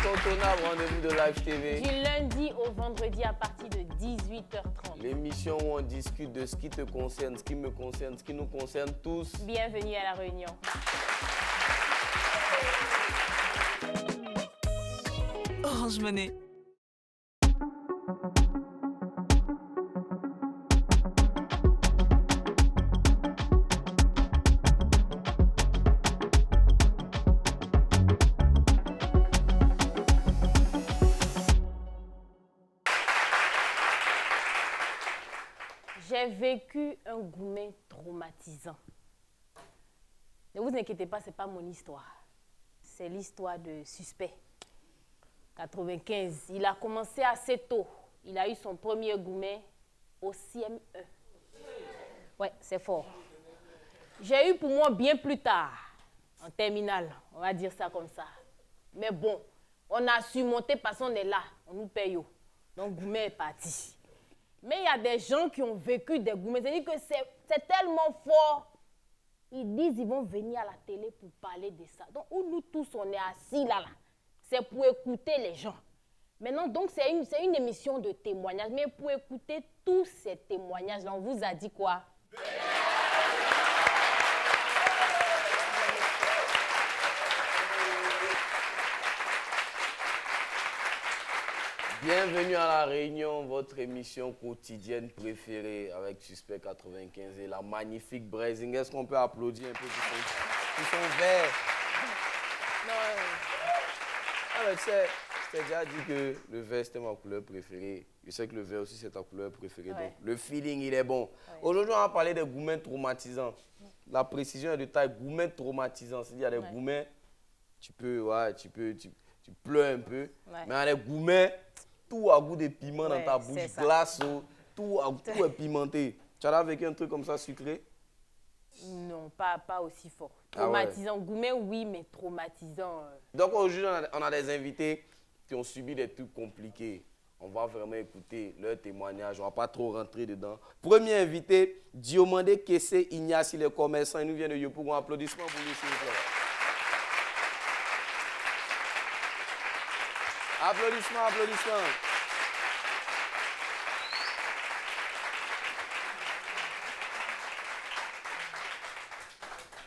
L'incontournable rendez-vous de Live TV. Du lundi au vendredi à partir de 18h30. L'émission où on discute de ce qui te concerne, ce qui me concerne, ce qui nous concerne tous. Bienvenue à La Réunion. Orange Money. J'ai vécu un gourmet traumatisant. Ne vous inquiétez pas, ce n'est pas mon histoire. C'est l'histoire de Suspect. 95. Il a commencé assez tôt. Il a eu son premier gourmet au CM1. Ouais, c'est fort. J'ai eu pour moi bien plus tard, en terminale, on va dire ça comme ça. Mais bon, on a su monter parce qu'on est là, on nous paye. Donc, gourmet est parti. Mais il y a des gens qui ont vécu des gourmets. C'est-à-dire que c'est tellement fort. Ils disent qu'ils vont venir à la télé pour parler de ça. Donc, où nous tous, on est assis là, c'est pour écouter les gens. Maintenant, donc, c'est une émission de témoignages. Mais pour écouter tous ces témoignages-là, on vous a dit quoi? Bienvenue à La Réunion, votre émission quotidienne préférée avec Suspect 95 et la magnifique Brazing. Est-ce qu'on peut applaudir un peu pour son verre? Non. Ah, mais tu sais, je t'ai déjà dit que le vert c'était ma couleur préférée. Je sais que le vert aussi c'est ta couleur préférée. Ouais. Donc le feeling il est bon. Ouais. Aujourd'hui on va parler des gourmets traumatisants. La précision est de taille, gourmets traumatisants. C'est-à-dire des gourmets, tu pleures un peu. Ouais. Mais il y a des gourmets, tout a goût de piment dans ta bouche, glace, tout est pimenté. Tu as vécu un truc comme ça sucré? Non, pas aussi fort. Traumatisant. Ah ouais. Gourmet, oui, mais traumatisant. Donc aujourd'hui, on a des invités qui ont subi des trucs compliqués. On va vraiment écouter leurs témoignages. On ne va pas trop rentrer dedans. Premier invité, Diomandé Kessé Ignace, il est commerçant. Il nous vient de Yopougon. Applaudissements pour lui, s'il vous plaît. Applaudissements, applaudissements.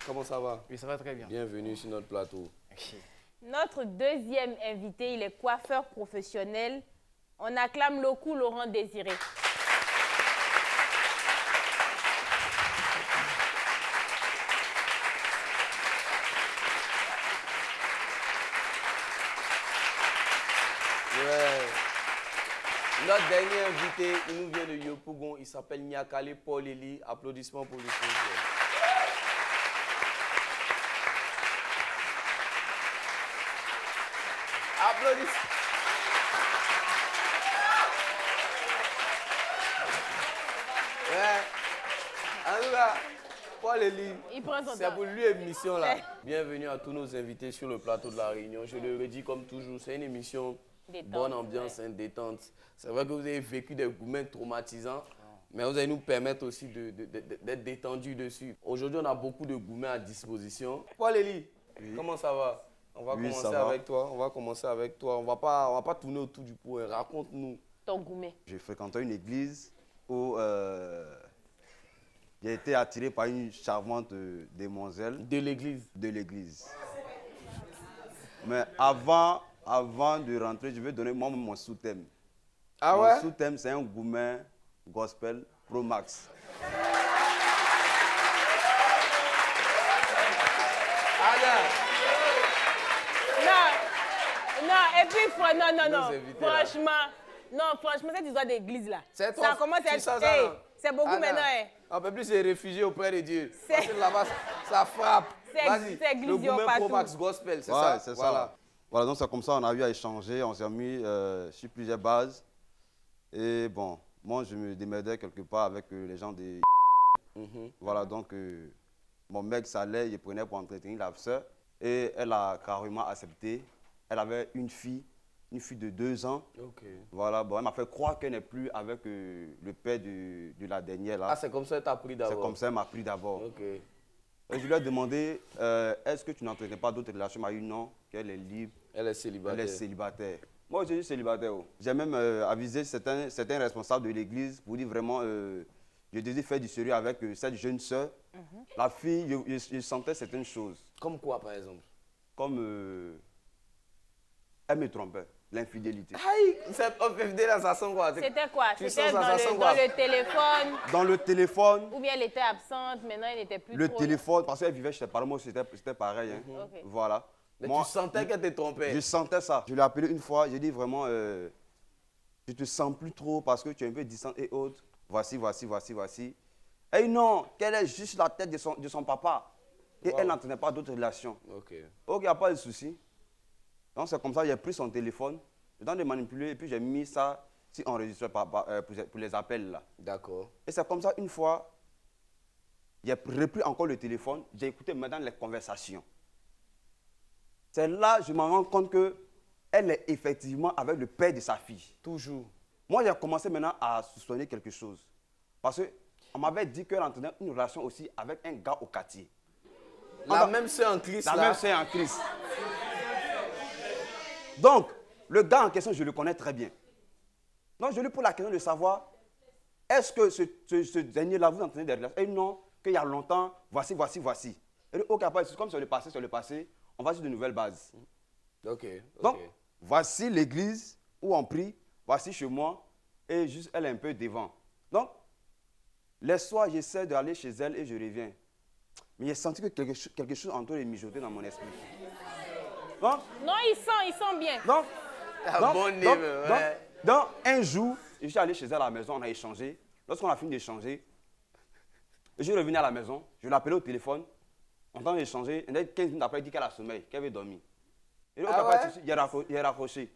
Comment ça va? Oui, ça va très bien. Bienvenue sur notre plateau. Notre deuxième invité, il est coiffeur professionnel. On acclame le coup Laurent Désiré. Notre dernier invité, il nous vient de Yopougon, il s'appelle Niakale Paul Eli. Applaudissements pour lui. Applaudissements. Ouais. En tout cas, Paul Eli, c'est pour lui émission là. Bienvenue à tous nos invités sur le plateau de La Réunion. Je le redis comme toujours, c'est une émission détente, bonne ambiance, détente. C'est vrai que vous avez vécu des gourmets traumatisants, mais vous allez nous permettre aussi d'être détendus dessus. Aujourd'hui, on a beaucoup de gourmets à disposition. Paul Eli, comment ça va? On va commencer avec toi. On va pas tourner autour du pot. Raconte-nous. Ton gourmet. J'ai fréquenté une église où j'ai été attiré par une charmante demoiselle. De l'église? De l'église. Mais avant de rentrer, je vais donner moi-même mon sous-thème. Ah ouais? Mon sous-thème, c'est un gourmet gospel Pro Max. Non, et puis, franchement, cette histoire d'église là, ça commence à être, c'est beaucoup maintenant. On peut plus se réfugier auprès de Dieu. Parce que là-bas, ça frappe. Vas-y, le gourmet Pro Max gospel, c'est ça? C'est ça. Voilà, donc c'est comme ça, on a eu à échanger, on s'est mis sur plusieurs bases. Et bon, moi je me démerdais quelque part avec les gens des... Voilà, donc mon mec, ça allait, il prenait pour entretenir la sœur. Et elle a carrément accepté. Elle avait une fille de 2 ans. Okay. Voilà, bon, elle m'a fait croire qu'elle n'est plus avec le père de la dernière là. Ah, c'est comme ça qu'elle t'a pris d'abord? C'est comme ça qu'elle m'a pris d'abord. Okay. Et je lui ai demandé, est-ce que tu n'entretiens pas d'autres relations? Elle m'a dit non, qu'elle est libre. Elle est célibataire. Elle est célibataire. Moi, je suis célibataire. Oh. J'ai même avisé certains responsables de l'église pour dire vraiment, je désire faire du sérieux avec cette jeune sœur. La fille, je sentais certaines choses. Comme quoi, par exemple? Comme elle me trompait, l'infidélité. Aïe, cette infidélité, ça sent quoi? C'était quoi? Tu C'était sens dans, ça sent dans quoi? le téléphone? Dans le téléphone. Ou bien elle était absente, maintenant elle n'était plus Le trop... téléphone, parce qu'elle vivait chez ses parents, moi c'était pareil. Hein. Ok. Voilà. Mais Moi, tu sentais qu'elle te trompait? Je sentais ça. Je l'ai appelé une fois, j'ai dit vraiment, je te sens plus trop parce que tu es un peu distant et autres. Voici. Et non, qu'elle est juste la tête de son papa. Et elle n'entraînait pas d'autres relations. Ok. Ok, il n'y a pas de souci. Donc c'est comme ça, j'ai pris son téléphone, le temps de manipuler, et puis j'ai mis ça sur enregistreur pour les appels là. D'accord. Et c'est comme ça, une fois, j'ai repris encore le téléphone, j'ai écouté maintenant les conversations. C'est là que je me rends compte qu'elle est effectivement avec le père de sa fille. Toujours. Moi, j'ai commencé maintenant à soupçonner quelque chose. Parce qu'on m'avait dit qu'elle entretenait une relation aussi avec un gars au quartier. La même sœur en Christ, La là. même sœur en Christ. Donc, le gars en question, je le connais très bien. Donc, je lui pose la question de savoir, est-ce que ce dernier-là, vous entretenez des relations? Et non, qu'il y a longtemps, voici. Et dit, ok, comme c'est le passé, on va sur de nouvelles bases. Ok. Donc, voici l'église où on prie, voici chez moi, et juste elle est un peu devant. Donc, les soirs, j'essaie d'aller chez elle et je reviens. Mais j'ai senti que quelque chose en train de mijoter dans mon esprit. Donc, Non, il sent bien. Donc, un jour, je suis allé chez elle à la maison, on a échangé. Lorsqu'on a fini d'échanger, je suis revenu à la maison, je l'ai appelé au téléphone, on a échangé, et 15 minutes après, il dit qu'elle a sommeil, qu'elle veut dormir. Et donc, il a raccroché.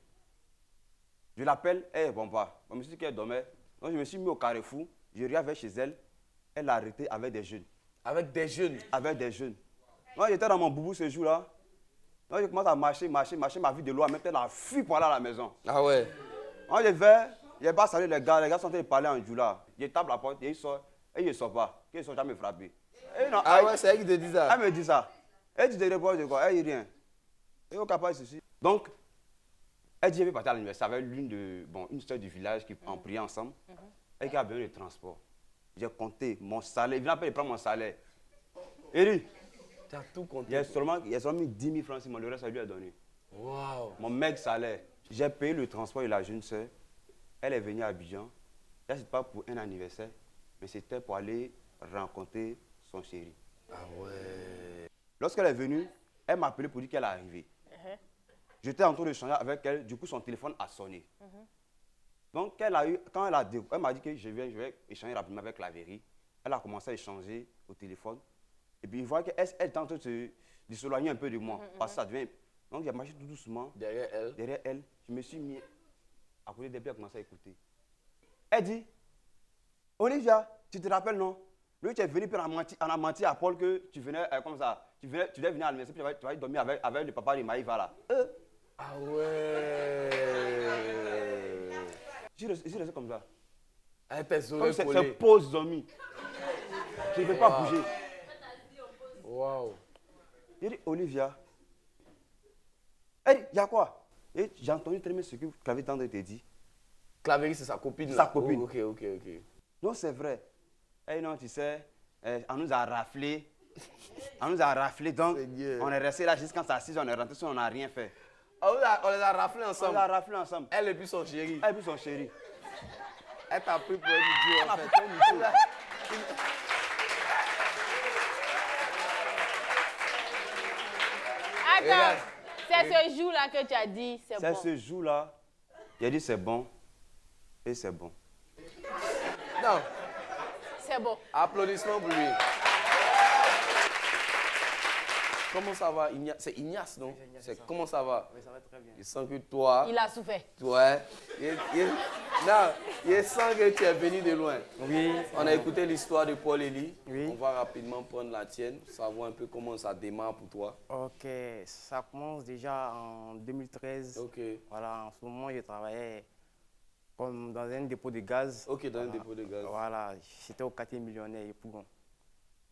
Je l'appelle, bon pas. Je me suis dit qu'elle dormait. Donc, je me suis mis au carrefour, je reviens chez elle, elle a arrêté avec des jeunes. Avec des jeunes? Avec des jeunes. Moi, j'étais dans mon boubou ce jour-là. Donc, je commence à marcher, ma vie de loin, même elle a fui pour aller à la maison. Ah ouais? Moi, je vais, je n'ai pas salué les gars sont en train de parler en djoula. Je tape la porte et il sort, et il ne sort pas. Qu'ils ne sont jamais frappés. Ah ouais, c'est elle qui te dit ça? Elle me dit ça. Elle dit de répondre de quoi? Elle dit rien. Et au capable ceci. Donc, elle dit, je vais partir à l'université avec une soeur du village qui en priait ensemble. Et qui a besoin de transport. J'ai compté mon salaire. Il vient pas de prendre mon salaire. Il dit, tu as tout compté? Il y a seulement mis 10 000 francs, le reste, ça lui a donné. Wow. Mon mec salaire. J'ai payé le transport de la jeune soeur. Elle est venue à Abidjan. Là, ce n'était pas pour un anniversaire, mais c'était pour aller rencontrer son chéri. Ah ouais. Lorsqu'elle est venue, elle m'a appelé pour dire qu'elle est arrivée. J'étais en train de changer avec elle, du coup son téléphone a sonné. Donc quand elle m'a dit que je vais échanger rapidement avec la vérité, elle a commencé à échanger au téléphone. Et puis il voit qu'elle est en train de s'éloigner un peu de moi, parce que ça devient... Donc j'ai marché tout doucement. Derrière elle, je me suis mis à côté d'elle, elle a commencé à écouter. Elle dit, Olivia, tu te rappelles non? Lui, tu es venu, puis on a menti à Paul que tu venais comme ça. Tu devais venir à l'université, puis tu vas dormir avec le papa de Maïva là. Ah ouais. Je suis resté comme ça. Elle t'a comme c'est pause dormi. Je ne peux pas bouger. Waouh. Il dit, Olivia. Elle dit, il y a quoi? Et j'ai entendu très bien ce que Clavé Tendre te dit. Clavé, c'est sa copine là? Sa copine. Oh, ok. Non, c'est vrai. Eh non, tu sais, on nous a raflé. On donc on est resté là jusqu'à quand ça 6 on est rentré, on n'a rien fait. On les a raflés ensemble? On les a raflés ensemble. Elle et puis son chéri? Elle et puis son chéri. Elle t'a pris pour un idiot en fait. Attends, c'est ce jour-là que tu as dit c'est bon. C'est ce jour-là, il a dit c'est bon et c'est bon. Non. C'est bon. Applaudissements pour lui. Comment ça va? C'est Ignace, non? Comment ça va? Oui, ça va très bien. Je sens que toi... Il a souffert. Toi, je sens que tu es venu de loin. Oui. On a écouté l'histoire de Paul Elie. Oui. On va rapidement prendre la tienne, savoir un peu comment ça démarre pour toi. Ok, ça commence déjà en 2013. Ok. Voilà, en ce moment, je travaillais comme dans un dépôt de gaz. Ok, dans un dépôt de gaz. Voilà, j'étais au quartier millionnaire et Pougon.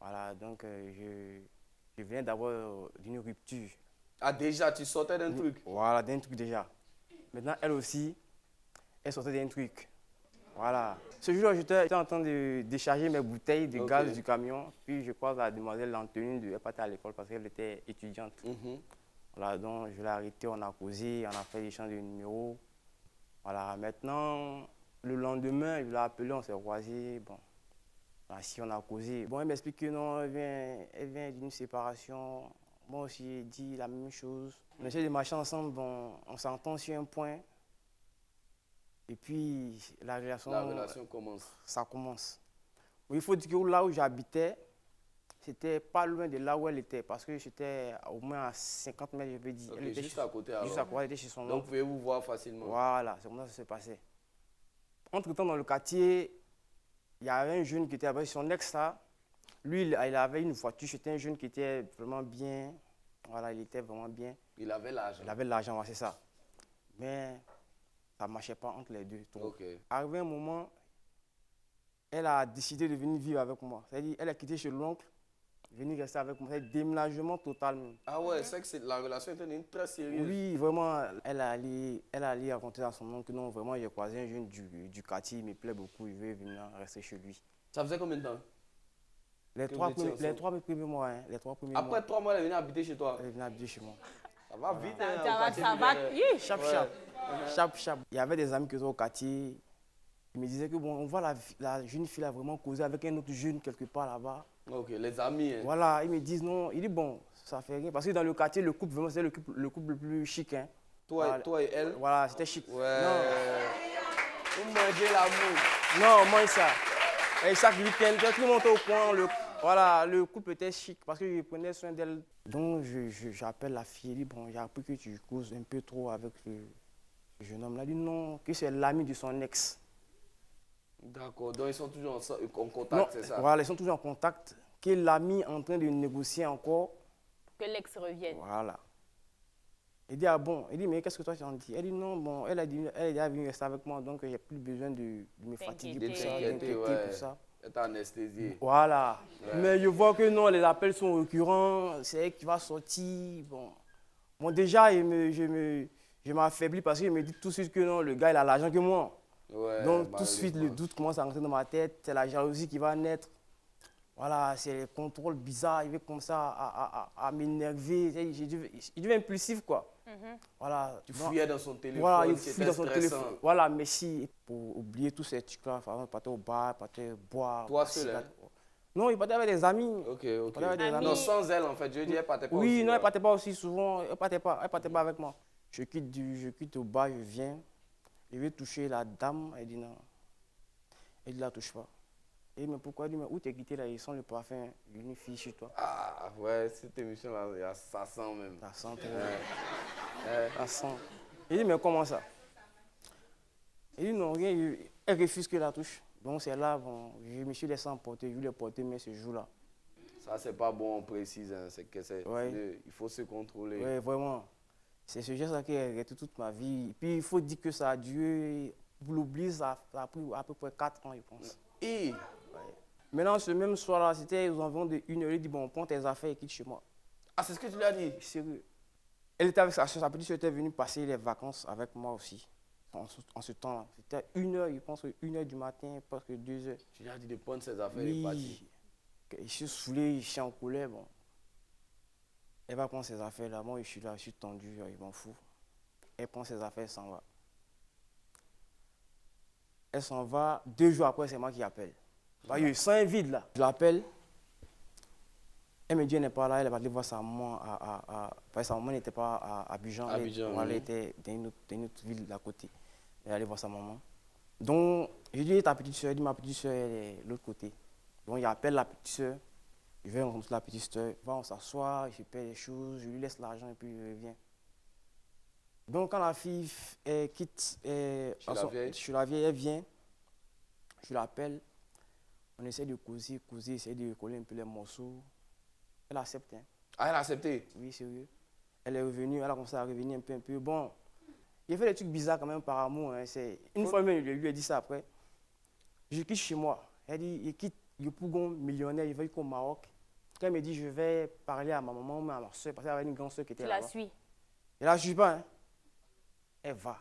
Voilà, donc je viens d'abord d'une rupture. Ah, déjà, tu sortais d'un truc? Voilà, d'un truc déjà. Maintenant, elle aussi, elle sortait d'un truc. Voilà. Ce jour-là, j'étais en train de décharger mes bouteilles de gaz du camion. Puis je croise la demoiselle Antonine, elle partait à l'école parce qu'elle était étudiante. Voilà, donc je l'ai arrêtée, on a causé, on a fait l'échange de numéros. Voilà, maintenant, le lendemain, je l'ai appelée, on s'est croisés. Bon, si on a causé. Bon, elle m'explique que non, elle vient d'une séparation. Moi aussi, j'ai dit la même chose. On essaie de marcher ensemble, bon, on s'entend sur un point. Et puis, la relation commence. Ça commence. Oui, il faut dire que là où j'habitais, c'était pas loin de là où elle était. Parce que j'étais au moins à 50 mètres, je peux dire. Elle était juste à côté alors. Juste à côté, elle était chez son oncle. Donc, pouvez-vous voir facilement. Voilà, c'est comme ça que ça s'est passé. Entre-temps, dans le quartier, il y avait un jeune qui était avec son ex là. Lui, il avait une voiture. C'était un jeune qui était vraiment bien. Voilà, il était vraiment bien. Il avait l'argent. Il avait l'argent, c'est ça. Mais ça ne marchait pas entre les deux. Arrivé un moment, elle a décidé de venir vivre avec moi. C'est-à-dire, elle a quitté chez l'oncle, venir rester avec moi. C'est un déménagement total. Ah ouais, c'est que la relation était très sérieuse. Oui, vraiment, elle a allé raconter à son oncle que non, vraiment, j'ai croisé un jeune du quartier, il me plaît beaucoup, il veut venir rester chez lui. Ça faisait combien de temps? Les 3 premiers mois. Hein, les 3 premiers Après 3 mois, elle est venue habiter chez toi? Elle est venue habiter chez moi. Ça va vite. Ça va. Chap. Il y avait des amis qui étaient au quartier. Ils me disaient que bon, on voit la jeune fille a vraiment causé avec un autre jeune quelque part là-bas. Ok, les amis. Hein. Voilà, ils me disent non. Il dit bon, ça fait rien. Parce que dans le quartier, le couple, vraiment, c'est le couple le plus chic. Hein. Toi et elle? Voilà, c'était chic. Ouais. Non. Vous mangez l'amour. Non, moi ça. Et chaque week-end, tout le monde était au coin. Voilà, le couple était chic parce que je prenais soin d'elle. Donc j'appelle la fille, elle dit bon, j'ai appris que tu causes un peu trop avec le jeune homme. Elle dit non, que c'est l'ami de son ex. D'accord, donc ils sont toujours en contact, c'est ça? Voilà, ils sont toujours en contact. Que l'ami est en train de négocier encore. Pour que l'ex revienne. Voilà. Il dit ah bon, il dit mais qu'est-ce que toi tu en dis? Elle dit non, bon, elle est déjà venue rester avec moi donc j'ai plus besoin de me fatiguer pour ça, d'inquiéter pour ça. Elle est anesthésiée. Voilà. Ouais. Mais je vois que non, les appels sont récurrents, c'est elle qui va sortir. Bon déjà, je m'affaiblis parce que je me dis tout de suite que non, le gars il a l'argent que moi. Ouais, donc tout de suite, le doute commence à rentrer dans ma tête, c'est la jalousie qui va naître. Voilà, c'est les contrôles bizarres, il veut comme ça à m'énerver. Il devient impulsif quoi. Voilà. Tu fouillais dans son téléphone, voilà, il fouille dans son téléphone. Voilà, mais si, pour oublier tous ces trucs-là, par exemple, il partait au bar, il partait boire. Toi seul, hein? Non, il partait avec des amis. Ok. Non, sans elle, en fait, je dis, elle partait pas aussi. Oui, non, elle ne partait pas aussi souvent, elle partait pas avec moi. Je quitte au bar, je viens, je vais toucher la dame, elle dit non. Elle dit, la touche pas. Et mais pourquoi? Elle dit, mais où t'es quitté là? Ils sont le parfum d'une fille chez toi. Ah ouais, cette émission-là, ça sent même. Ça sent, ça sent. Il dit, mais comment ça? Il dit, non, rien, elle refuse que la touche. Donc c'est là, bon, je me suis laissé emporter, je voulais porter, mais ce jour-là. Ça, c'est pas bon, on précise, hein. C'est que il faut se contrôler. Oui, vraiment. C'est ce geste-là qui a arrêté toute ma vie. Et puis il faut dire que ça a duré, pour l'oublier, ça a pris à peu près 4 ans, je pense. Et maintenant, ce même soir-là, c'était aux environs de 1 heure, il dit, bon, prends tes affaires et quitte chez moi. Ah, c'est ce que tu lui as dit? Sérieux. Elle était avec sa petite soeur, était venue passer les vacances avec moi aussi. En ce temps-là. C'était 1 heure, je pense, 1 heure du matin, presque 2 heures. Tu lui as dit de prendre ses affaires et partir? Je suis saoulé, je suis en colère, bon. Elle va prendre ses affaires là, moi je suis là, je suis tendu, je m'en fous. Elle prend ses affaires, elle s'en va. Elle s'en va, 2 jours après, c'est moi qui appelle. Je sens un vide là. Je l'appelle. Elle me dit elle n'est pas là, elle va aller voir sa maman parce que sa maman n'était pas à Abidjan. Elle était dans une autre ville d'à côté. Elle allait voir sa maman. Donc, je dis ta petite soeur, elle dit ma petite soeur, elle est de l'autre côté. Donc, il appelle la petite soeur. Je vais rencontrer la petite soeur. On s'assoit, je paie les choses, je lui laisse l'argent et puis je reviens. Donc, quand la fille quitte chez la vieille, elle vient. Je l'appelle. On essaie de causer, essayer de coller un peu les morceaux. Elle accepte. Hein. Ah, elle a accepté? Oui, sérieux. Elle est revenue, elle a commencé à revenir un peu. Bon, j'ai fait des trucs bizarres quand même par amour. Hein. Une fois même, je lui ai dit ça après. Je quitte chez moi. Elle dit, Yopougon millionnaire, il va au Maroc. Quand elle me dit, je vais parler à ma maman ou à ma soeur, parce qu'elle avait une grande soeur qui était là. Tu la suis. Et là, je ne suis pas. Hein. Elle va.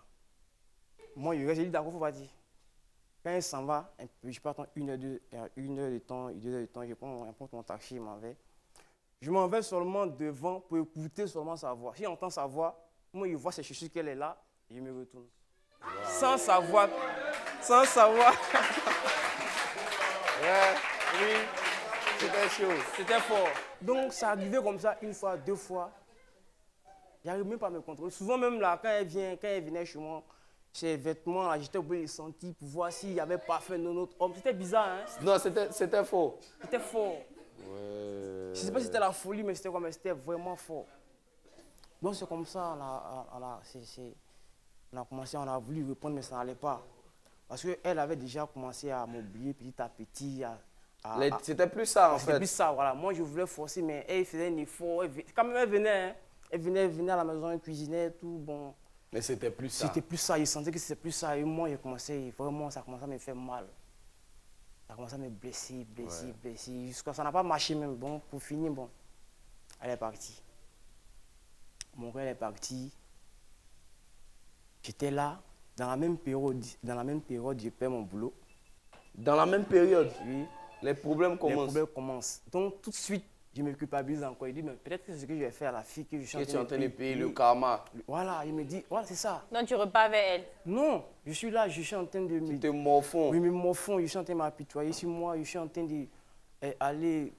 Moi, je reste, d'accord, il faut pas dire. Quand elle s'en va, je peux attendre 1 heure, 2 heures de temps, 2 heures de temps, je prends mon taxi, je m'en vais. Je m'en vais seulement devant pour écouter seulement sa voix. Si j'entends sa voix, moi, je vois, c'est sûr qu'elle est là, et je me retourne. Wow. Sans savoir. Sans savoir. Ouais, oui, c'était chaud. C'était fort. Donc, ça arrivait comme ça, 1 fois, 2 fois. J'arrive même pas à me contrôler. Souvent, même là, quand elle venait chez moi, ses vêtements, là, j'étais obligé de les sentir pour voir s'il n'y avait pas fait de notre homme. C'était bizarre, hein? Non, c'était fort. C'était fort. Ouais. Je ne sais pas si c'était la folie, mais c'était vraiment fort. Donc, c'est comme ça, on a commencé, on a voulu répondre, mais ça n'allait pas. Parce qu'elle avait déjà commencé à m'oublier petit à petit. C'était plus ça, en fait. C'était plus ça, voilà. Moi, je voulais forcer, mais elle faisait un effort. Quand même, elle venait, hein. Elle venait à la maison, elle cuisinait, tout, bon. Mais c'était plus ça. C'était plus ça, je sentais que c'était plus ça. Et moi, vraiment, ça commençait à me faire mal. Ça commençait à me blesser. Jusqu'à ça n'a pas marché même. Bon, pour finir, bon, elle est partie. Mon frère est parti. J'étais là, dans la même période, je perds mon boulot. Dans la même période? Oui. Les problèmes commencent. Donc, tout de suite, je me culpabilise encore. Il dit, mais peut-être que c'est ce que je vais faire à la fille que je suis en train de payer le karma. Voilà, il me dit, voilà, c'est ça. Non, tu repars avec elle? Non, je suis là, je suis en train de me... Tu te morfonds. Oui, me morfonds, je suis en train de m'apitoyer sur moi, je suis en train d'aller,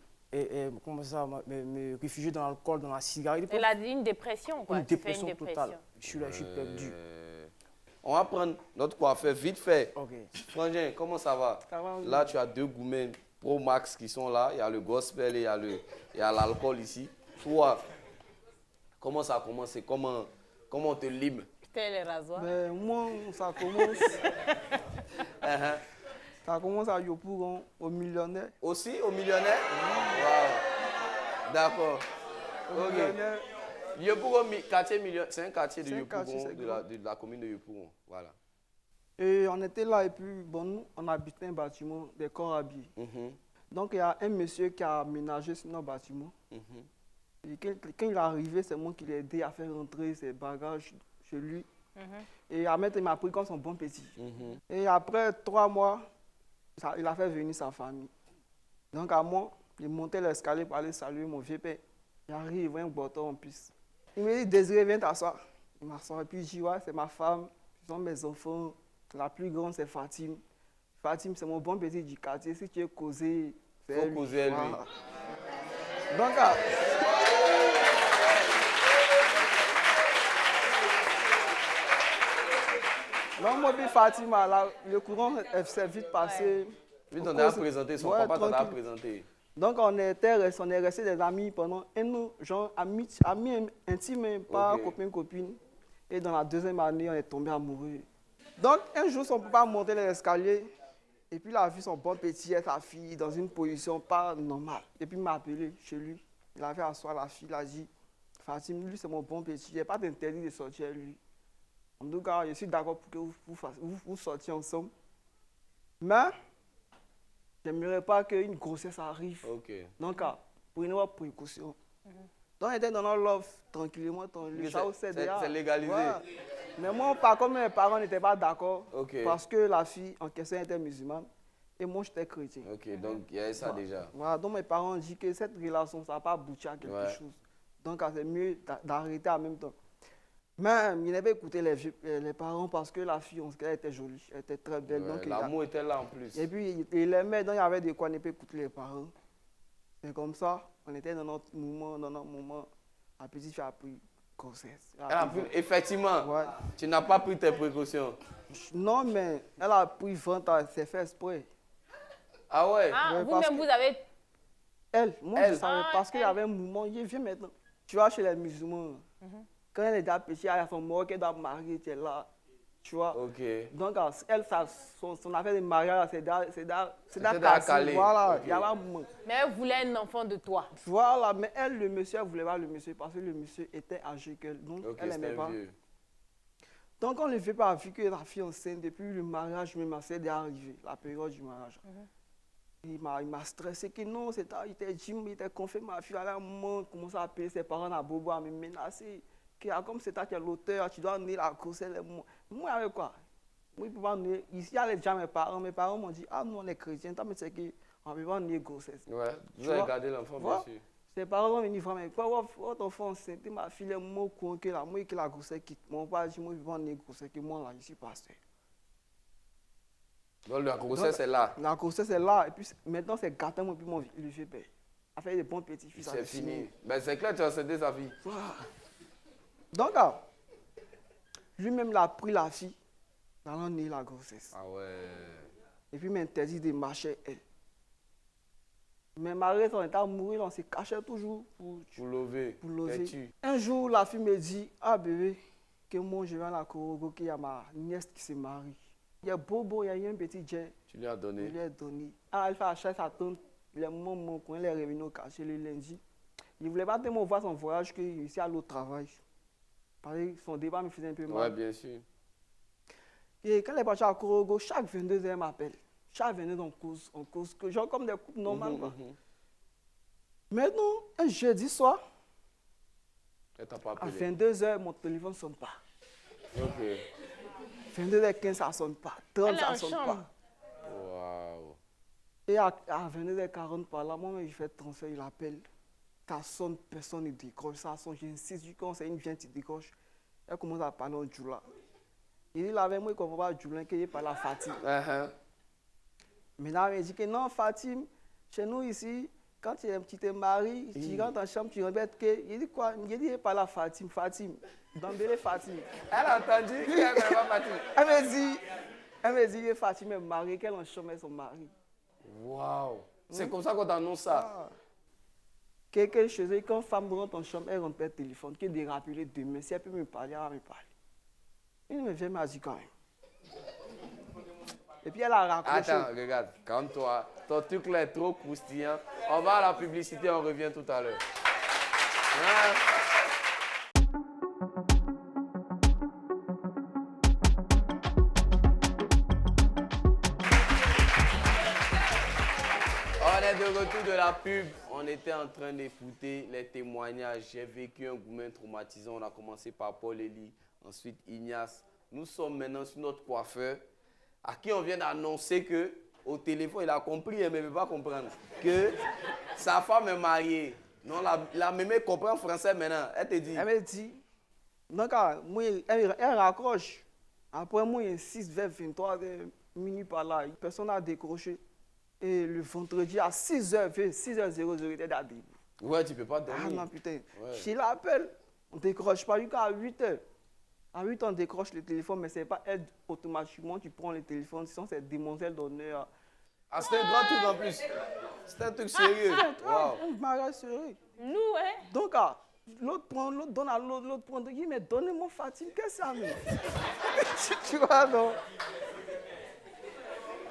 comment ça, me réfugier dans l'alcool, dans la cigarette. Elle a dit une dépression, quoi. Une dépression totale. Je suis là, je suis perdu. On va prendre notre coiffeur vite fait. Ok. Frangin, comment ça va? Ça va, oui. Là, tu as 2 gourmets Pro Max qui sont là. Il y a le gospel et il y a l'alcool ici. Toi, comment ça a commencé? Comment on te libre? C'était les rasoirs. Ben, moi, ça commence. Ça commence à Yopougon, au millionnaire. Aussi, au millionnaire? Wow. D'accord. Ok. Millionnaire. Yopougon, quartier millionnaire, c'est un quartier de Yopougon, de la commune de Yopougon. Voilà. Et on était là et puis, bon, nous, on habitait un bâtiment, des corps habillés. Donc, il y a un monsieur qui a aménagé sur notre bâtiment. Et quand il est arrivé, c'est moi qui l'ai aidé à faire rentrer ses bagages chez lui. Et à mettre, il m'a pris comme son bon petit. Et après 3 mois, il a fait venir sa famille. Donc, à moi, il montait l'escalier pour aller saluer mon vieux père. J'arrive, il voit un bâton en plus. Il me dit, Désiré, viens t'asseoir. Il m'assoit et puis je dis, ouais, c'est ma femme, ce sont mes enfants. La plus grande, c'est Fatim. Fatim, c'est mon bon petit du quartier. Si tu veux causer, c'est elle. Faut causer lui. Voilà. Donc, moi, puis Fatima, là, le courant s'est vite passé. Lui, t'en as présenté, son papa t'en a présenté. Donc, on est restés des amis pendant un an, genre amis intimes, pas copain-copine. Et dans la 2e année, on est tombé amoureux. Donc, un jour, son papa montait les escaliers. Et puis, il a vu son bon petit et sa fille dans une position pas normale. Et puis, il m'a appelé chez lui. Il avait asseoir la fille, il a dit, Fatim, lui, c'est mon bon petit, il n'y a pas d'interdit de sortir avec lui. En tout cas, je suis d'accord pour que vous sortiez ensemble. Mais, je n'aimerais pas qu'une grossesse arrive. Donc, prenez vos précautions. Donc, on était dans notre love, tranquillement, c'est légalisé. Ouais. Mais moi, par contre, mes parents n'étaient pas d'accord. Parce que la fille en question était musulmane. Et moi, j'étais chrétien. Donc il y avait ça déjà. Voilà, donc mes parents ont dit que cette relation, ça n'a pas abouti à quelque chose. Donc, c'est mieux d'arrêter en même temps. Mais il n'avait pas écouté les parents parce que la fille, elle était jolie, elle était très belle. L'amour était là en plus. Et puis, il aimait, donc il y avait de quoi ne pas écouter les parents. C'est comme ça, on était dans notre moment. La petite fille a pris grossesse. Effectivement, tu n'as pas pris tes précautions. Non, mais elle a pris 20 ans, elle s'est fait exprès. Ah ouais? Vous-même, vous avez... Moi, je savais parce qu'il y avait un mouvement, il vient maintenant. Tu vois, chez les musulmans, quand elle est déjà petite, elle a son mort qu'elle doit marier, tu es là. Tu vois? Donc, elle, son affaire de mariage, c'est cassé. Voilà, il y a un moment. Mais elle voulait un enfant de toi. Voilà, mais elle, le monsieur, elle ne voulait pas le monsieur parce que le monsieur était âgé qu'elle. Donc, elle n'aimait pas. Donc, on ne fait pas vu que la fille enceinte, depuis le mariage, même, c'est déjà arrivé, la période du mariage. Il m'a stressé que non, il était Jim, il était confié, ma fille, là, maman commence à appeler ses parents à Bobo, à me menacer. Comme c'est toi qui es l'auteur, tu dois donner la grossesse. Moi, avec quoi? Moi, je peux pas donner. Ici, il y a déjà mes parents m'ont dit, ah, nous, on est chrétiens, mais c'est qu'on ne peut pas donner grossesse. Ouais, vous avez gardé l'enfant, bien sûr. Ses parents ont venu voir, mais quoi, votre enfant enceinte, ma fille est mort, moi, qui la grossesse quitte. Mon père dit, moi, je ne peux pas donner grossesse, que moi, là, je suis pasteur. Donc la grossesse est là. La grossesse est là. Et puis maintenant, c'est gâteau, moi, puis mon vieux père. A fait des bons petits-fils. C'est fini. Ben, c'est clair, tu as cédé sa fille. Donc, lui-même, il a pris la fille dans l'année la grossesse. Ah ouais. Et puis, il m'a interdit de marcher elle. Mais malgré son état mourir, on se cachait toujours pour lever. Un jour, la fille me dit, ah bébé, que moi, je vais à la Korogo, qu'il y a ma nièce qui se marie. Il y a Bobo, il y a un petit jet. Tu lui as donné? Je lui ai donné. Ah, elle fait acheter sa tante. Les moments quand elle est revenue au quartier le lundi. Il ne voulait pas tellement voir son voyage qu'il ici à l'autre travail. Parce que son débat me faisait un peu mal. Oui, bien sûr. Et quand elle est partie à Korogo, chaque 22h, elle m'appelle. Chaque 22h, on cause, genre comme des couples normales. Maintenant, un jeudi soir, elle t'a pas à appelé. 22h, mon téléphone ne sonne pas. Ok. 22h15, ça ne sonne pas. 30, ça ne sonne pas. Waouh. Et à 22h40 par là, moi, je fais transfert, il appelle. Ça sonne, personne ne décroche. Ça sonne, j'insiste, quand c'est une vient, tu décroches. Elle commence à parler en djoula. Il dit là avec moi, il ne comprend pas djoula, qu'il parle à Fatim. Maintenant, il dit que non, Fatim, chez nous ici, quand tu te maries, tu rentres en chambre, tu regardes que. Il dit quoi? Il dit, il parle à Fatim. Fatim. D'emblée, Fatim. Elle a entendu qu'elle ne connaît pas Fatim. Elle me dit que Fatim est mariée, qu'elle en chambre avec son mari. Waouh. C'est comme ça qu'on t'annonce ça. Quelque chose, quand une femme rentre en chambre, elle rentre par téléphone, qu'elle dit rappeler demain. Si elle peut me parler, elle va me parler. Il me vient me dire quand même. Et puis elle a raccroché. Attends, regarde, calme-toi. Ton truc là est trop croustillant. On va à la publicité, on revient tout à l'heure. On est de retour de la pub. On était en train d'écouter les témoignages. J'ai vécu un gourmet traumatisant. On a commencé par Paul Elie, ensuite Ignace. Nous sommes maintenant sur notre coiffeur, à qui on vient d'annoncer que au téléphone, il a compris, mais il ne veut pas comprendre, que sa femme est mariée. Non, la mémé comprend français maintenant. Elle te dit. Elle me dit. Donc, moi, elle raccroche. Après, moi, il insiste vers 23 minutes par là. Personne n'a décroché. Et le vendredi à 6h00, il était à début. Ouais, tu ne peux pas dormir. Ah non, putain. Ouais. Je l'appelle. On ne décroche pas jusqu'à 8h. À 8h, on décroche le téléphone, mais ce n'est pas elle automatiquement, tu prends le téléphone, sinon c'est demoiselle d'honneur. Ah, c'est un grand truc en plus. C'est un truc sérieux. Un mariage sérieux. Nous, hein? Donc, l'autre donne à l'autre prend. Il dit, mais donnez-moi Fatim, qu'est-ce que ça me tu vois, non?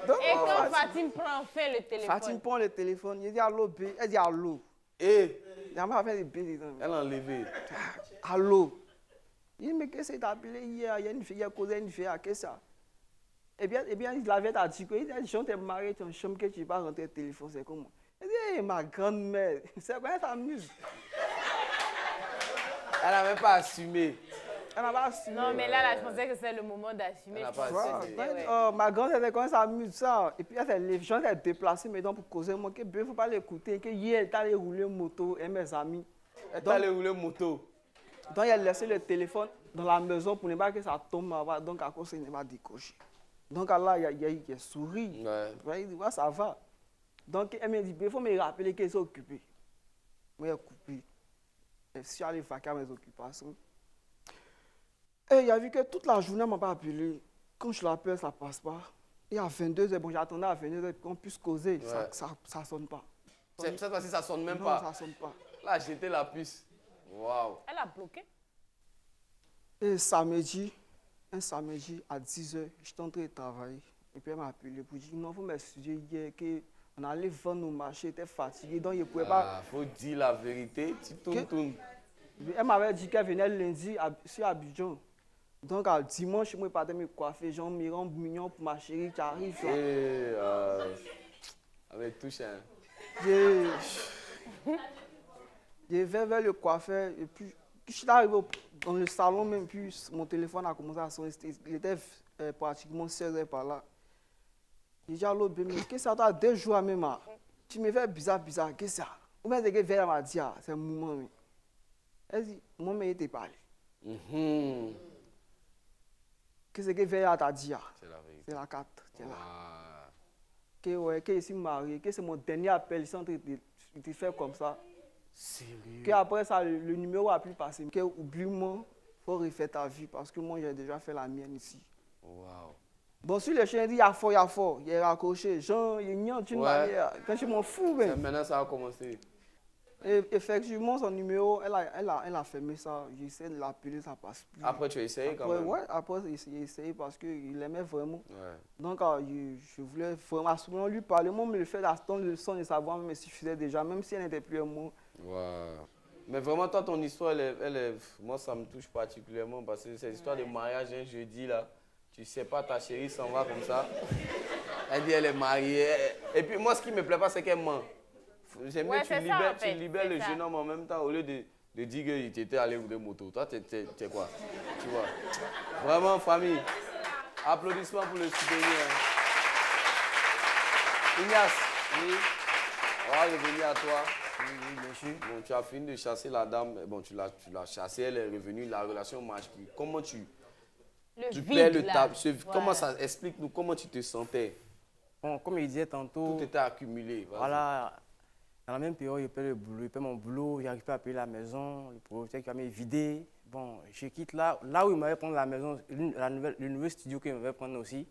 Donc, et quand Fatim prend, fait le téléphone. Fatim prend le téléphone, il dit allô, B, elle dit allô. Et il a fait des B. Elle a enlevé. Allô. Il dit, mais qu'est-ce que tu as appelé hier? Il y a une fille, il y a causé une fille, qu'est-ce que ça? Eh bien, il avait dit que quand tu es marié, tu es en chambre, que tu ne vas pas rentrer le téléphone, c'est comment? Il dit, hey, ma grand-mère, c'est quoi, elle s'amuse? Elle n'a même pas assumé. Elle n'a pas assumé. Non, mais là, je pensais que c'est le moment d'assumer. Elle n'a pas assumé. Oh, ma grand-mère, elle s'amuse ça. Et puis, les gens sont déplacés maintenant pour causer. Moi, il ne faut pas l'écouter. Hier, elle est allée rouler moto et mes amis. Elle est allée rouler moto. Donc, il a laissé le téléphone dans la maison pour ne pas que ça tombe. Donc, à cause, il ne va pas décocher. Donc, là, il a souri. Ouais. Il dit, ouais, ça va. Donc, elle m'a dit, il faut me rappeler qu'elle est occupée. Moi, elle est coupée. Je suis allé vaquer à mes occupations. Et il a vu que toute la journée, elle ne m'a pas appelé. Quand je l'appelle, ça ne passe pas. Et à 22h, bon, j'attendais à 22h qu'on puisse causer. Ouais. Ça ne sonne pas. Cette fois-ci, ça ne sonne même non, pas. Non, ça ne sonne pas. Là, j'étais la puce. Waouh. Elle a bloqué. Et samedi, un samedi à 10h, j'étais en train de travailler. Et puis elle m'a appelé pour dire non, il faut m'excuser hier qu'on allait vendre nos marchés, j'étais fatigué, donc je ne pouvais pas. Il faut dire la vérité, tu tournes. Elle m'avait dit qu'elle venait lundi sur Abidjan. Donc à dimanche, moi je partais me coiffer, genre me rendre mignon pour ma chérie qui arrive. Avec touche, hein. Je vais vers le coiffeur et puis je suis arrivé dans le salon même, puis mon téléphone a commencé à sonner. Il était pratiquement 16 heures par là. J'ai dit à l'autre, mais qu'est-ce que ça t'a 2 jours même? Tu me fais bizarre, qu'est-ce que ça? Ou bien c'est que vers m'a dit, c'est un moment. Elle dit, moi, mais il t'a parlé. Qu'est-ce que vers t'a dit? C'est la vérité. C'est la carte. Que je suis marié, que c'est mon dernier appel, ils sont en train de faire comme ça. Sérieux? Qu'après ça, le numéro a pu passer. Oublie-moi, il faut refaire ta vie parce que moi, j'ai déjà fait la mienne ici. Wow. Bon, sur le chien, il dit, il y a fort, il est raccroché. Jean, il n'y a d'une manière. Quand je m'en fous, ben. Maintenant, ça a commencé. Et effectivement, son numéro, elle a fermé ça. J'essaie de l'appeler, ça passe plus. Après, tu as essayé quand même? Ouais, après, j'ai essayé parce qu'il aimait vraiment. Ouais. Donc, je voulais vraiment à ce moment lui parler. Moi, mais le fait d'attendre le son de sa voix me suffisait déjà, même si elle n'était plus un mot. Wow. Mais vraiment, toi, ton histoire, moi, ça me touche particulièrement parce que cette histoire de mariage un jeudi, là, tu sais pas, ta chérie s'en va comme ça. Elle dit elle est mariée. Et puis, moi, ce qui me plaît pas, c'est qu'elle ment. J'aime bien que tu libères le jeune homme en même temps au lieu de dire qu'il t'était allé rouler moto. Toi, t'es quoi? Tu vois? Vraiment, famille, applaudissements pour le soutenir. Ignace, oui, on va revenir à toi. Oui, bien sûr. Bon, tu as fini de chasser la dame. Bon, tu l'as chassée, elle est revenue, la relation ne marche plus. Comment tu perds le table? Comment ça? Explique-nous comment tu te sentais. Bon, comme il disait tantôt, tout était accumulé. Voilà, dans la même période, je perds le boulot, je perds mon boulot, j'arrive pas à payer la maison, le propriétaire qui va me vider. Bon, je quitte là où il m'avait prendre la maison, le nouveau studio qu'il m'avait prendre aussi.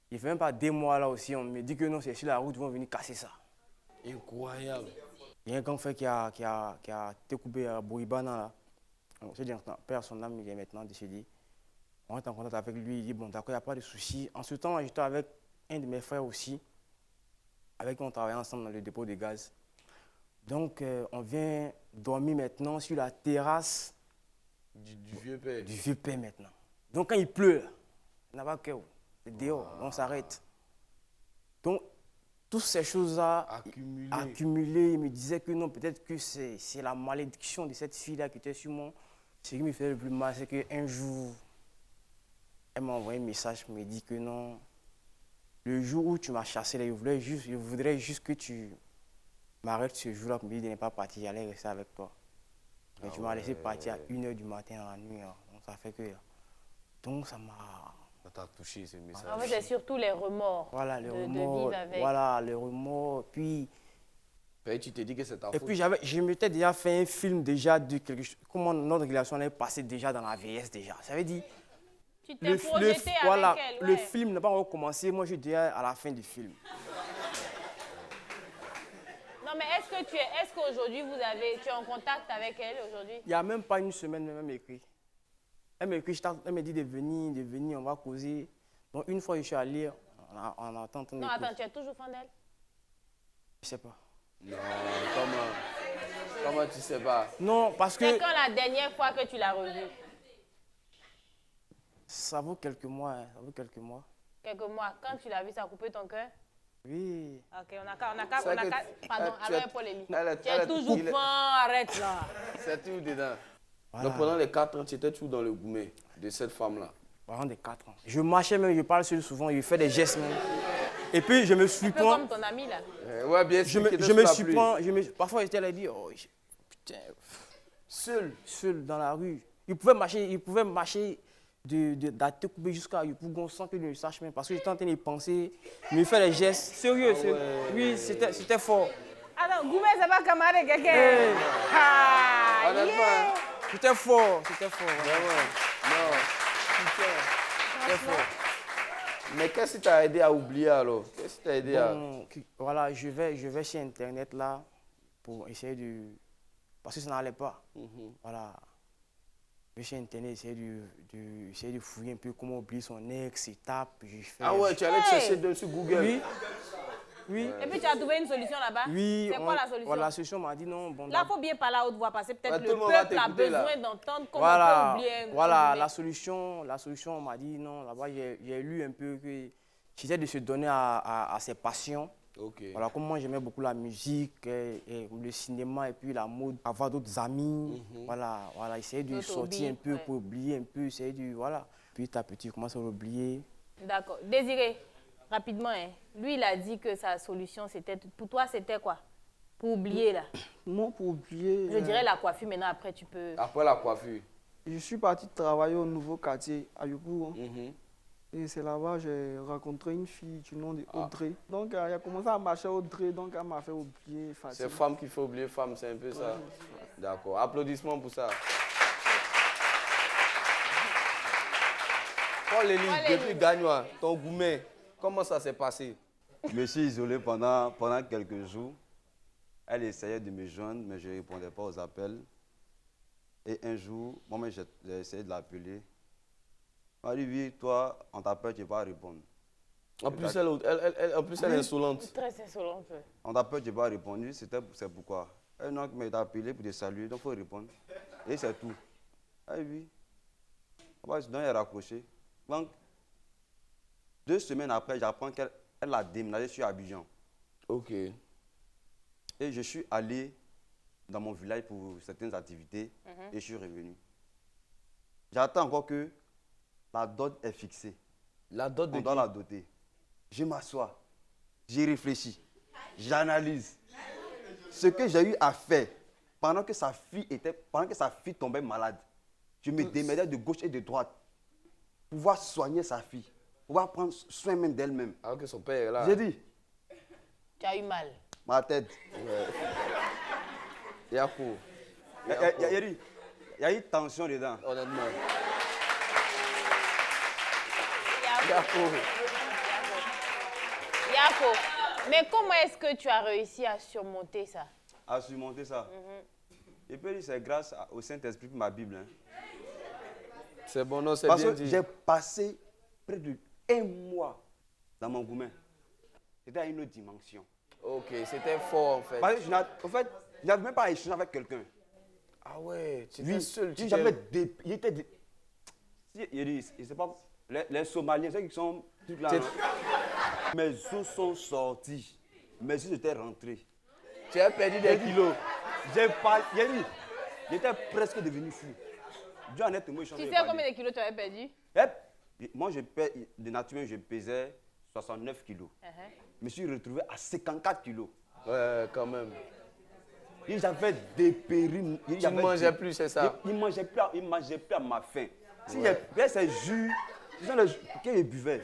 Il ne fait même pas 2 mois là aussi, on me dit que non, c'est sur la route, ils vont venir casser ça. Incroyable. Il y a un grand frère qui a découpé à Bouribana là. Je dis, père, son âme, il est maintenant décédé. On est en contact avec lui, il dit, bon, d'accord, il n'y a pas de souci. En ce temps, j'étais avec un de mes frères aussi, avec qui on travaillait ensemble dans le dépôt de gaz. Donc, on vient dormir maintenant sur la terrasse du vieux père. Du vieux père maintenant. Donc, quand il pleut, il n'a pas que c'est dehors, on s'arrête. Donc, toutes ces choses-là accumulées, il me disait que non, peut-être que c'est la malédiction de cette fille-là qui était sur moi. Ce qui me fait le plus mal, c'est qu'un jour, elle m'a envoyé un message qui me dit que non, le jour où tu m'as chassé, je voudrais juste que tu m'arrêtes ce jour-là pour me dire de ne pas partir, j'allais rester avec toi. Mais tu m'as laissé partir à 1h du matin dans la nuit. Donc ça fait que... Donc ça m'a... Ça t'a touché ce message. En fait, c'est surtout les remords. Voilà, les remords. De vivre avec. Voilà, les remords. Puis tu t'es dit que c'est ta faute. Et puis je m'étais déjà fait un film déjà de quelque chose, comment notre relation allait passer déjà dans la VS déjà. Ça veut dire... Tu t'es projeté avec elle, ouais. Le film n'a pas encore commencé, moi je suis déjà à la fin du film. Non mais est-ce qu'aujourd'hui tu es en contact avec elle aujourd'hui? Il n'y a même pas une semaine, elle m'a écrit. Elle m'a écrit, elle m'a dit de venir, on va causer. Donc une fois je suis allé, on a entendu. Non attends, tu es toujours fan d'elle? Je sais pas. Non, comment tu sais pas? Non, parce que... C'est quand la dernière fois que tu l'as revue? Ça vaut quelques mois, ça vaut quelques mois. Quelques mois. Quand tu l'as vu, ça a coupé ton cœur? Oui. Ok, on a qu'à... Pardon, alors polémique. Tu es toujours fan, arrête là. C'est tout dedans. Voilà. Donc pendant les 4 ans, tu étais toujours dans le gourmet de cette femme-là? Pendant les 4 ans. Je marchais même, je parle seul souvent, je fais des gestes même. Et puis je me surprends... Un peu comme ton ami là. Ouais, bien sûr. Je me surprends, parfois j'étais là et dit, oh, putain, seul dans la rue. Il pouvait marcher de la tête coupée jusqu'à Yopougon sans que je ne sache même. Parce que j'étais en train de penser, me faire des gestes. Sérieux, ouais. Oui, c'était fort. Alors, Goumé, c'est pas camarade quelqu'un. Honnêtement. C'était fort. Vraiment. Non. C'était fort. Mais qu'est-ce qui t'a aidé à oublier alors? Qu'est-ce qui t'a aidé à... Voilà, je vais sur Internet là pour essayer de... Parce que ça n'allait pas. Voilà. Je vais sur Internet, essayer de fouiller un peu comment oublier son ex, étape. Ah ouais, tu allais te chercher sur Google? Oui. Et puis tu as trouvé une solution là-bas? Oui. C'est quoi la solution? Voilà, la solution m'a dit non. Bon, là, il faut bien parler à haute voix parce que peut-être le peuple a besoin d'entendre comment on peut oublier un Voilà, la solution m'a dit non. Là-bas, j'ai lu un peu que j'essaie de se donner à ses passions. Ok. Voilà, comme moi j'aimais beaucoup la musique, et le cinéma et puis la mode, avoir d'autres amis, voilà, essayer de sortir un peu pour oublier un peu, essayer de, voilà. Petit à petit, commence à oublier. D'accord. Désiré, rapidement, hein. Lui, il a dit que sa solution, c'était, pour toi, c'était quoi? Pour oublier, là? Moi, pour oublier... Je dirais la coiffure, maintenant, après, tu peux... Après la coiffure. Je suis parti travailler au nouveau quartier, à Yopougon. Et c'est là-bas que j'ai rencontré une fille du nom de Audrey. Donc, il a commencé à marcher Audrey, donc elle m'a fait oublier facilement. C'est femme qui fait oublier femme, c'est un peu ça. D'accord. Applaudissements pour ça. Paul Elie, depuis Gagnois, ton gourmet, comment ça s'est passé? Je me suis isolé pendant quelques jours. Elle essayait de me joindre, mais je ne répondais pas aux appels. Et un jour, moi-même, j'ai essayé de l'appeler. Elle m'a dit, oui, toi, on t'appelle, tu ne vas pas répondre. En plus, elle est insolente. Très insolente. On t'appelle, tu ne vas pas répondre. C'est pourquoi. Elle m'a appelé pour te saluer, donc il faut répondre. Et c'est tout. Elle dit, oui. Donc, elle a raccroché. Donc, 2 semaines après, j'apprends qu'elle a déménagé sur Abidjan. Ok. Et je suis allé dans mon village pour certaines activités et je suis revenu. J'attends encore que la dot est fixée. La dot de On doit la doter. Je m'assois, j'y réfléchis, j'analyse. Ce que j'ai eu à faire pendant que sa fille tombait malade, je me démerdais de gauche et de droite pour pouvoir soigner sa fille, pour pouvoir prendre soin même d'elle-même. Alors que son père est là. J'ai dit. Tu as eu mal. Ma tête. Yako. Il y a eu tension dedans. Honnêtement. Yako, mais comment est-ce que tu as réussi à surmonter ça? À surmonter ça? Et puis c'est grâce au Saint-Esprit pour ma Bible. Hein. C'est bon, non, c'est bien dit. Parce que j'ai passé près de 1 mois dans mon gourmet. C'était à une autre dimension. Ok, c'était fort en fait. Parce que je n'avais même pas échangé avec quelqu'un. Ah ouais, tu étais seul. J'avais des... Il était des... Je sais pas... Les Somaliens, ceux qui sont tous là. Mes os sont sortis. Mes yeux étaient rentrés. Tu as perdu des kilos. J'étais presque devenu fou. Dieu en est témoin. Tu sais combien de kilos tu avais perdu? Moi, de nature, je pesais 69 kilos. Je me suis retrouvé à 54 kilos. Ouais, quand même. Et j'avais dépéri. Tu ne mangeais plus, c'est ça? Il ne mangeait plus à ma faim. Si j'ai ces jus, ce sont les jus que je buvais.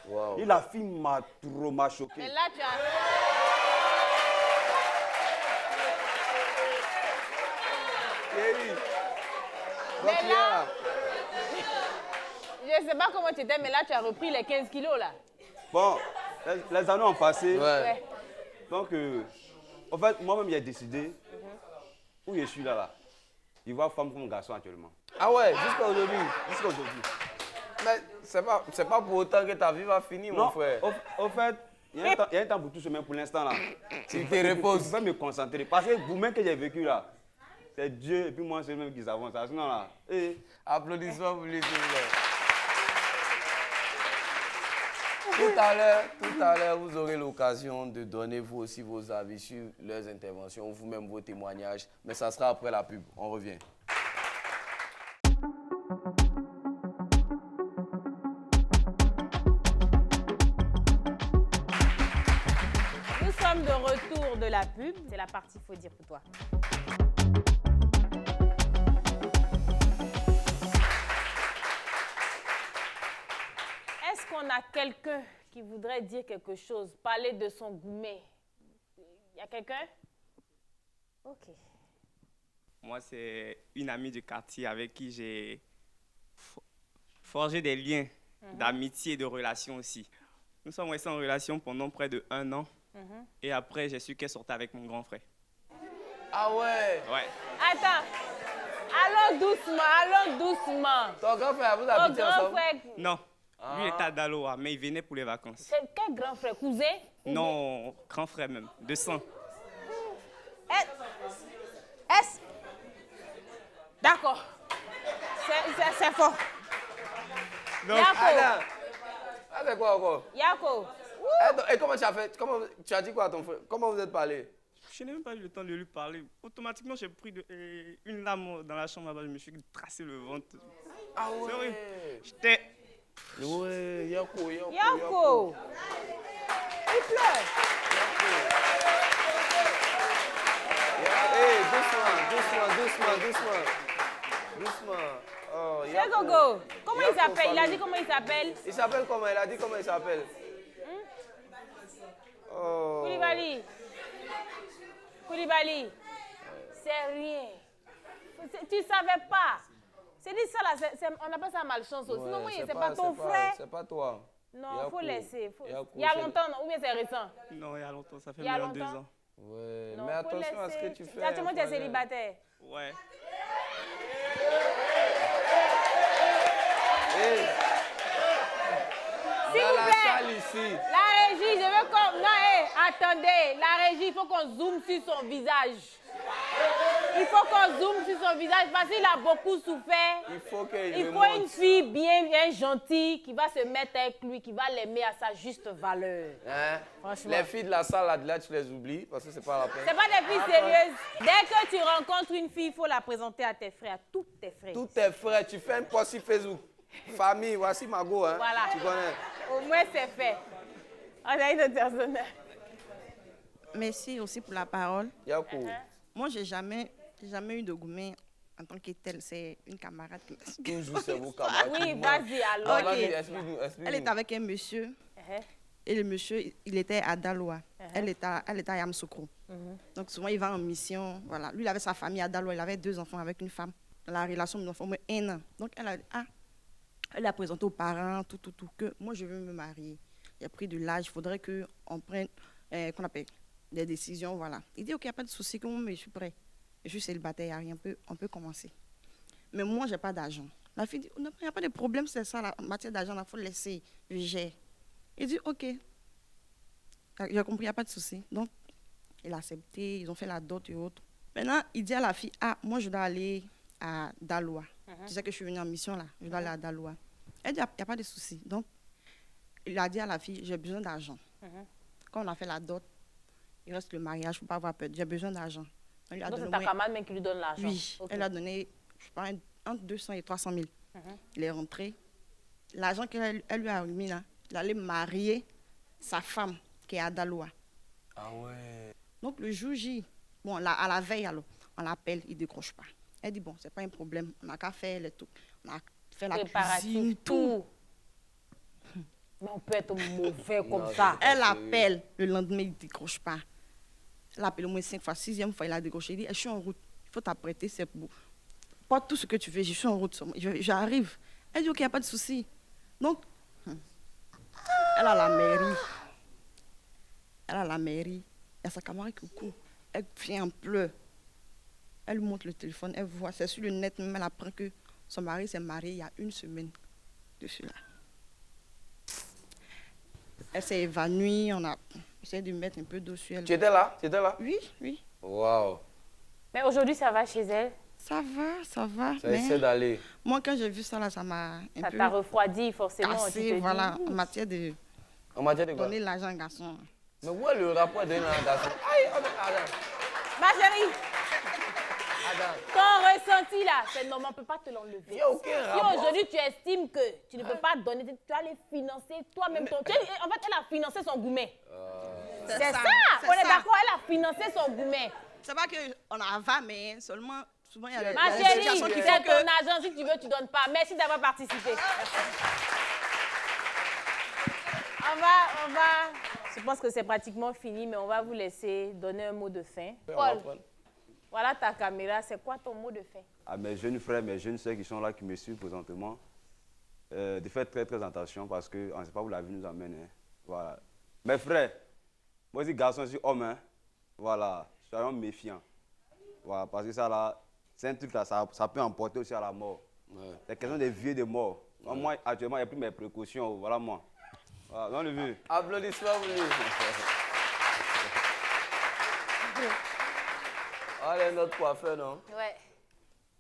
Wow. Et la fille m'a trop choqué. Mais là, tu as... Mais là, je ne sais pas comment tu étais, mais là, tu as repris les 15 kilos, là. Bon, les années ont passé. Ouais. Donc, en fait, moi-même, j'ai décidé où je suis là. Je vois femme comme garçon actuellement. Ah ouais, jusqu'à aujourd'hui. Jusqu'à aujourd'hui. Mais c'est pas pour autant que ta vie va finir, mon frère. Au fait, il y a un temps pour tout se mettre pour l'instant là. Tu te reposes. Je vais me concentrer. Parce que vous-même que j'ai vécu là, c'est Dieu et puis moi, c'est même qui avance. Sinon là. Applaudissements pour lui, s'il vous plaît. Tout à l'heure, vous aurez l'occasion de donner vous aussi vos avis sur leurs interventions, vous-même vos témoignages, mais ça sera après la pub. On revient. Nous sommes de retour de la pub. C'est la partie faut dire pour toi. Est-ce qu'on a quelqu'un qui voudrait dire quelque chose, parler de son gourmet? Il y a quelqu'un? Ok. Moi, c'est une amie du quartier avec qui j'ai forgé des liens d'amitié et de relation aussi. Nous sommes restés en relation pendant près de 1 an. Et après, j'ai su qu'elle sortait avec mon grand frère. Ah ouais? Ouais. Attends. Allons doucement. Ton grand frère, vous habitez ensemble? Non. Lui, il était à Daloa, mais il venait pour les vacances. C'est quel grand frère? Cousin? Non, grand frère même, de sang. Est-ce... D'accord. C'est fort. Donc, Yako. Ah, c'est quoi encore? Yako, Et comment tu as fait? Tu as dit quoi à ton frère? Comment vous êtes parlé? Je n'ai même pas eu le temps de lui parler. Automatiquement, j'ai pris une lame dans la chambre là-bas. Je me suis tracé le ventre. Ah ouais. C'est vrai. J'étais... Ouais, Yako. Il pleure. Hey, doucement. Oh, C'est Gogo. Comment il s'appelle? Il a dit comment il s'appelle? Il s'appelle comment? Il a dit comment il s'appelle? Oh. Koulibaly. C'est rien. Tu ne savais pas. C'est dit ça là, on appelle ça malchance aussi. Sinon, oui, c'est pas ton frère. C'est pas toi. Non, il faut laisser. Il y a longtemps, non? Ou bien c'est récent? Non, il y a longtemps. Ça fait moins de 2 ans. Ouais, non, mais attention à ce que tu fais. Actuellement, tu es célibataire. Ouais. Hey. S'il vous plaît, ici. la régie, je veux qu'on... Non, attendez, la régie, il faut qu'on zoome sur son visage. Il faut qu'on zoome sur son visage parce qu'il a beaucoup souffert. Il faut une fille bien gentille qui va se mettre avec lui, qui va l'aimer à sa juste valeur. Hein? Franchement. Les filles de la salle là, tu les oublies parce que c'est pas la peine. C'est pas des filles sérieuses. Dès que tu rencontres une fille, il faut la présenter à tes frères, à tous tes frères. Tous tes frères, tu fais un post sur Facebook. Famille, voici Mago, hein? Voilà. Tu connais? Au moins, c'est fait. On a une autre personne. Merci aussi pour la parole. Yako. Moi, j'ai jamais eu de gourmet en tant que tel. C'est une camarade qui m'a... Toujours c'est vos camarades. Oui, vas-y alors. Ok. Vas-y, explique-nous. Elle était avec un monsieur. Et le monsieur, il était à Daloa. Elle était à Yamoussoukro. Donc souvent, il va en mission. Voilà. Lui, il avait sa famille à Daloa. Il avait 2 enfants avec une femme. La relation de l'enfant, au moins 1 an. Donc, elle a présenté aux parents, tout, que moi, je veux me marier. Il a pris de l'âge. Il faudrait qu'on prenne, qu'on appelle, des décisions. Voilà. Il dit, OK, il n'y a pas de souci, mais je suis prêt. Je suis célibataire, il n'y a rien, on peut commencer. Mais moi, je n'ai pas d'argent. La fille dit, il n'y a pas de problème, c'est ça, en matière d'argent, il faut laisser, je gère. Il dit, OK. J'ai compris, il n'y a pas de souci. Donc, il a accepté, ils ont fait la dot et autres. Maintenant, il dit à la fille, moi, je dois aller à Daloa. Tu sais que je suis venue en mission, là. Je dois aller à Daloa. Elle dit, il n'y a pas de souci. Donc, il a dit à la fille, j'ai besoin d'argent. Quand on a fait la dot, il reste le mariage, il ne faut pas avoir peur. J'ai besoin d'argent. Donc, c'est ta camarade même qui lui donne l'argent? Oui. Okay. Elle a donné, je sais pas, entre 200 et 300 000. Il est rentré. L'argent qu'elle lui a remis, là, il allait marier sa femme qui est à Daloa. Ah ouais. Donc, le jour J, bon, à la veille, alors, on l'appelle, il ne décroche pas. Elle dit, bon, c'est pas un problème, on n'a qu'à faire le tout. On a fait la cuisine, tout. Mais on peut être mauvais comme ça. Elle appelle, le lendemain, il ne décroche pas. Elle appelle au moins 5 fois, 6e fois, il a décroché. Il dit, je suis en route, il faut t'apprêter, c'est beau. Pas tout ce que tu veux, je suis en route, j'arrive. Elle dit, OK, il n'y a pas de souci. Donc, elle a la mairie. Il y a sa camarade qui court. Elle vient en pleurs. Elle lui montre le téléphone, elle voit, c'est sur le net même, elle apprend que son mari s'est marié il y a 1 semaine de cela. Elle s'est évanouie, on a essayé de mettre un peu d'eau sur elle. Tu étais là? Oui. Waouh. Mais aujourd'hui, ça va chez elle? Ça va. Ça essaie d'aller. Moi, quand j'ai vu ça, là, ça m'a un peu... Ça t'a refroidi, forcément. Cassé, voilà, en matière de quoi? Donner l'argent à un garçon. Mais où est le rapport de donner l'argent à un garçon? Ma chérie, ton ressenti là, c'est normal, on ne peut pas te l'enlever. Il n'y a aucun rapport. Si aujourd'hui tu estimes que tu ne peux pas donner, tu vas les financer toi-même. En fait, elle a financé son gourmet. C'est ça. On est d'accord, elle a financé son gourmet. C'est pas qu'on en va, mais seulement, souvent il y a des Ma chérie, c'est ton argent, si tu veux, tu ne donnes pas. Merci d'avoir participé. On va, je pense que c'est pratiquement fini, mais on va vous laisser donner un mot de fin. Paul, voilà ta caméra, c'est quoi ton mot de fin? À mes jeunes frères, mes jeunes soeurs qui sont là, qui me suivent présentement, de faire très très attention parce qu'on ne sait pas où la vie nous amène. Hein. Voilà. Mes frères, moi aussi garçon, je suis homme. Hein. Voilà, soyons méfiants. Voilà, parce que ça là, c'est un truc là, ça peut emporter aussi à la mort. Ouais. C'est question des vieux de mort. Ouais. Moi, actuellement, j'ai pris mes précautions. Voilà moi. Voilà, dans le vu. Applaudissements pour lui. Allez, notre coiffeur, non? Ouais.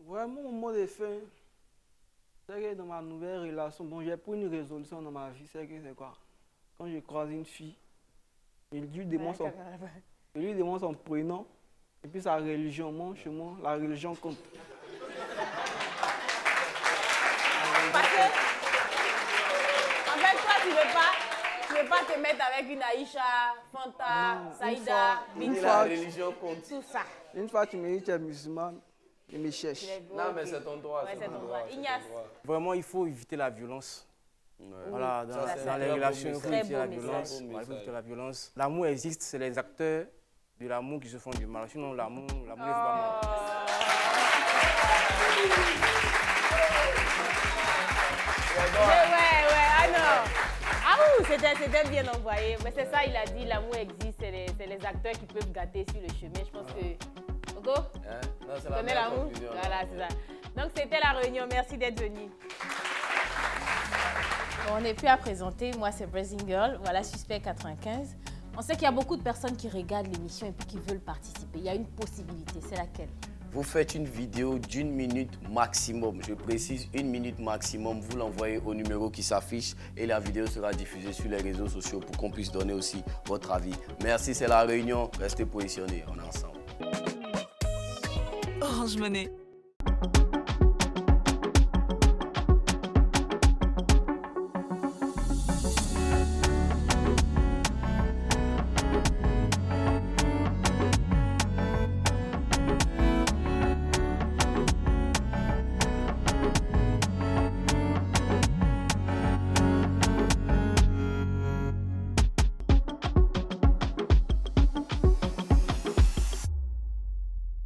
Vraiment, mon mot de fin, c'est que dans ma nouvelle relation, bon, j'ai pris une résolution dans ma vie, c'est que c'est quoi? quand je croise une fille, je lui demande son prénom et puis sa religion. Moi, chez moi, la religion compte. Parce que, en fait, toi, tu veux pas te mettre avec une Aïcha, Fanta, Saïda, la religion compte. Tout ça. Une fois, tu me dis que tu es musulmane, je me cherche. Non, mais c'est ton droit. Ouais, c'est ton droit. Ignace. Vraiment, il faut éviter la violence. Ouais. Voilà, dans les relations, il faut éviter la violence. Il faut éviter la violence. L'amour existe, c'est les acteurs de l'amour qui se font du mal. Sinon, l'amour n'est pas mal. C'était bien envoyé. Mais c'est ça, il a dit, l'amour existe, c'est les acteurs qui peuvent gâter sur le chemin. Je pense que... Ogo, tu connais l'amour? Voilà, c'est ça. Donc, c'était la réunion. Merci d'être venu. Bon, on n'est plus à présenter. Moi, c'est Blessing Girl. Voilà, Suspect 95. On sait qu'il y a beaucoup de personnes qui regardent l'émission et puis qui veulent participer. Il y a une possibilité. C'est laquelle? Vous faites une vidéo d'1 minute maximum. Je précise 1 minute maximum. Vous l'envoyez au numéro qui s'affiche et la vidéo sera diffusée sur les réseaux sociaux pour qu'on puisse donner aussi votre avis. Merci, c'est la réunion. Restez positionnés. On est ensemble. Orange Money.